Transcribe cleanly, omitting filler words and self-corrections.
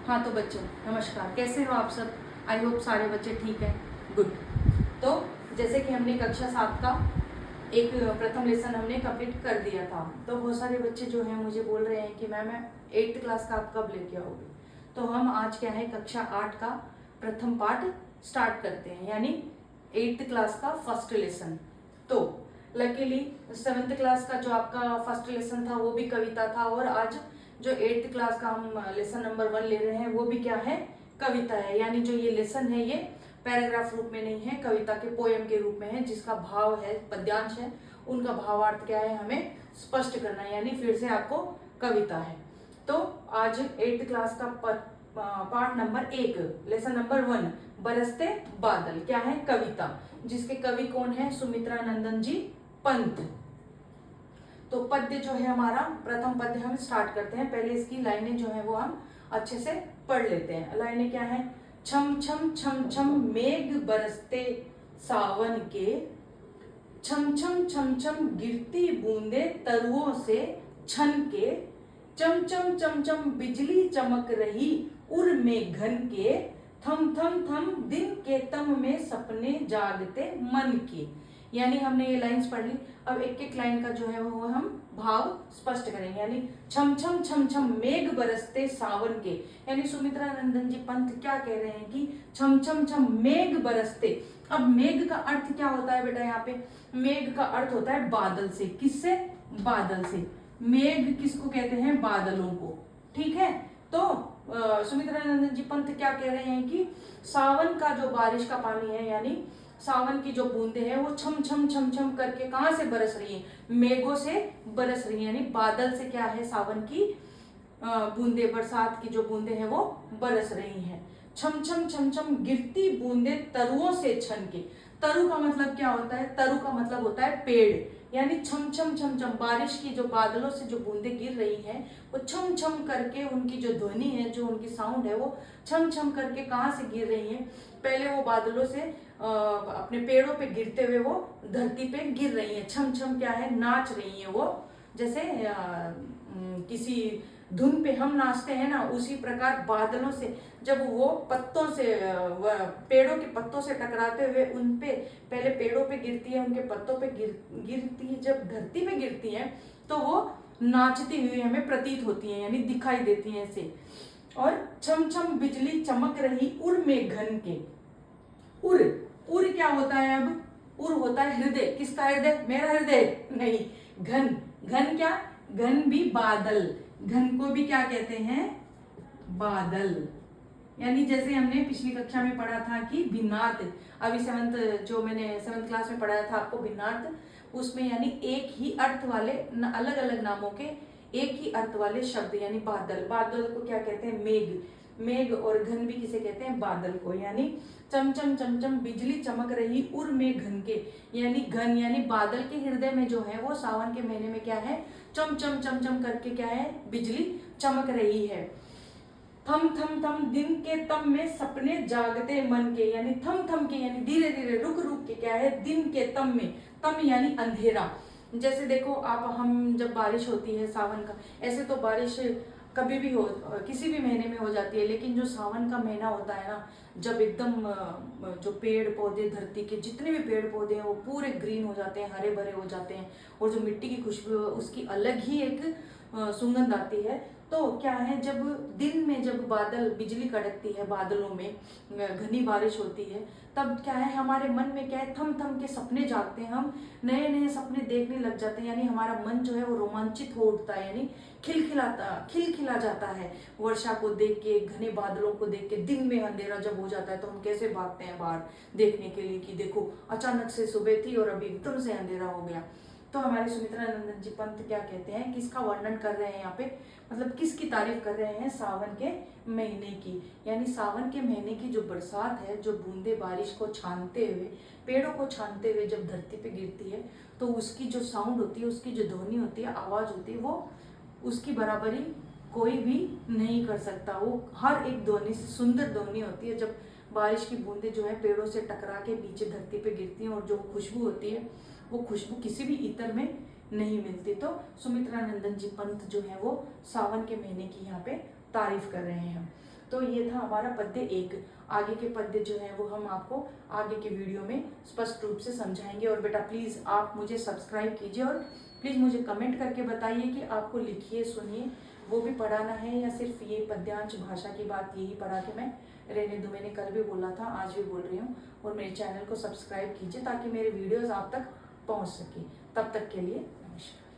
हाँ तो बच्चों नमस्कार, कैसे हो आप सब। आई होप सारे बच्चे ठीक हैं। गुड। तो जैसे कि हमने कक्षा 7 का एक प्रथम लेसन हमने कंप्लीट कर दिया था, तो बहुत सारे बच्चे जो हैं मुझे बोल रहे हैं कि मैम 8th क्लास का आप कब लेके आओगे। तो हम आज क्या है कक्षा 8 का प्रथम पाठ स्टार्ट करते हैं, यानी 8th क्लास का फर्स्ट लेसन। तो लकीली 7th क्लास का जो आपका फर्स्ट लेसन था वो भी कविता था, और आज जो 8th क्लास का हम लेसन नंबर 1 ले रहे हैं वो भी क्या है, कविता है। यानी जो ये लेसन है ये पैराग्राफ रूप में नहीं है, कविता के पोयम के रूप में है, जिसका भाव है, पद्यांश है, उनका भावार्थ क्या है हमें स्पष्ट करना है, यानी फिर से आपको कविता है। तो आज 8th क्लास का पार्ट नंबर 1 लेसन नंबर 1 बरसते बादल क्या है, कविता, जिसके कवि कौन है, सुमित्रा नंदन जी पंत। तो पद्य जो है हमारा प्रथम पद्य हम स्टार्ट करते हैं। पहले इसकी लाइनें जो है वो हम अच्छे से पढ़ लेते हैं। लाइनें क्या है, छम छम छम छम मेघ बरसते सावन के, छम छम छम छम गिरती बूंदे तरुओं से छन के, चम चम चम चम बिजली चमक रही उर में घन के, थम थम थम दिन के तम में सपने जागते मन के। यानी हमने ये लाइंस पढ़ ली। अब एक एक लाइन का जो है वो हम भाव स्पष्ट करेंगे। यानी छम छम छम छम मेघ बरसते सावन के, यानी सुमित्रा नंदन जी पंत क्या कह रहे हैं कि छम छम छम मेघ बरसते। अब मेघ का अर्थ क्या होता है बेटा, यहाँ पे मेघ का अर्थ होता है बादल से। किससे, बादल से। मेघ किसको कहते हैं, बादलों को। ठीक है। तो सुमित्रा नंदन जी पंत क्या कह रहे हैं कि सावन का जो बारिश का पानी है, यानी सावन की जो बूंदे हैं वो छम छम छम छम करके कहां से बरस रही है, मेघों से बरस रही है। यानी बादल से क्या है, सावन की बूंदे, बरसात की जो बूंदे हैं वो बरस रही हैं। छम छम छम छम गिरती बूंदे तरुओं से छन के। तरु का मतलब क्या होता है, तरु का मतलब होता है पेड़। यानी छम छम छम छम बारिश की जो बादलों से जो बूंदे गिर रही हैं वो छम छम करके, उनकी जो ध्वनि है, जो उनकी साउंड है वो छम छम करके कहाँ से गिर रही है, पहले वो बादलों से अपने पेड़ों पे गिरते हुए वो धरती पे गिर रही है। छम छम क्या है, नाच रही है वो, जैसे किसी धुन पे हम नाचते हैं ना, उसी प्रकार बादलों से जब वो पत्तों से पेड़ों के पत्तों से टकराते हुए उन पे पहले पेड़ों पे गिरती है, उनके पत्तों पे गिरती है, जब धरती पे गिरती है तो वो नाचती हुई हमें प्रतीत होती है, यानी दिखाई देती है ऐसे। और छम छम बिजली चमक रही उर में घन के। उर, उर क्या होता है, अब उर होता है हृदय। किसका हृदय, मेरा हृदय नहीं। घन, घन क्या, घन भी बादल, घन को भी क्या कहते हैं, बादल। यानी जैसे हमने पिछली कक्षा में पढ़ा था कि भिन्नार्थ, अभी 7th जो मैंने 7th क्लास में पढ़ाया था आपको भिन्नार्थ, उसमें यानी एक ही अर्थ वाले अलग अलग नामों के एक ही अर्थ वाले शब्द, यानी बादल। बादल को क्या कहते हैं, मेघ। मेघ और घन भी किसे कहते हैं, बादल को। यानी चमचम चमचम बिजली चमक रही उर में घन के, यानी घन यानी बादल के हृदय में जो है वो सावन के महीने में क्या है, चमचम चमचम करके क्या है, बिजली चमक रही है। थम थम थम दिन के तम में सपने जागते मन के, यानी थम थम के यानी धीरे धीरे रुक रुक के क्या है, दिन के तम में, तम यानी अंधेरा। जैसे देखो आप, हम जब बारिश होती है सावन का, ऐसे तो बारिश कभी भी हो, किसी भी महीने में हो जाती है, लेकिन जो सावन का महीना होता है ना, जब एकदम जो पेड़ पौधे, धरती के जितने भी पेड़ पौधे हैं वो पूरे ग्रीन हो जाते हैं, हरे भरे हो जाते हैं, और जो मिट्टी की खुशबू है उसकी अलग ही एक सुगंध आती है। तो क्या है, जब दिन में जब बादल, बिजली कड़कती है, बादलों में घनी बारिश होती है, तब क्या है, हमारे मन में क्या है, थम थम के सपने जागते हैं, हम नए नए सपने देखने लग जाते हैं। यानी हमारा मन जो है वो रोमांचित हो उठता है, यानी खिलखिला जाता है वर्षा को देख के, घने बादलों को देख के। दिन में अंधेरा जब हो जाता है तो हम कैसे भागते हैं बाहर देखने के लिए कि देखो अचानक से सुबह थी और अभी एकदम से अंधेरा हो गया। तो हमारे सुमित्रा नंदन जी पंत क्या कहते हैं, किसका वर्णन कर रहे हैं यहाँ पे, मतलब किसकी तारीफ कर रहे हैं, सावन के महीने की। यानी सावन के महीने की जो बरसात है, जो बूंदे बारिश को छानते हुए, पेड़ों को छानते हुए जब धरती पे गिरती है, तो उसकी जो साउंड होती है, उसकी जो ध्वनि होती है, आवाज होती है, वो उसकी बराबरी कोई भी नहीं कर सकता। वो हर एक ध्वनि से सुंदर ध्वनि होती है जब बारिश की बूंदें जो है पेड़ों से टकरा के नीचे धरती पे गिरती हैं, और जो खुशबू होती है वो खुशबू किसी भी इत्र में नहीं मिलती। तो सुमित्रा नंदन जी पंत जो है वो सावन के महीने की यहाँ पे तारीफ कर रहे हैं। तो ये था हमारा पद्य 1। आगे के पद्य जो है वो हम आपको आगे के वीडियो में स्पष्ट रूप से समझाएंगे। और बेटा प्लीज़ आप मुझे सब्सक्राइब कीजिए और प्लीज़ मुझे कमेंट करके बताइए कि आपको लिखिए सुनिए वो भी पढ़ाना है या सिर्फ ये पद्यांश भाषा की बात यही पढ़ा के मैं रहने दूँ। मैंने कल भी बोला था, आज भी बोल रही हूँ। और मेरे चैनल को सब्सक्राइब कीजिए ताकि मेरे वीडियोज़ आप तक पहुँच सके। तब तक के लिए नमस्कार।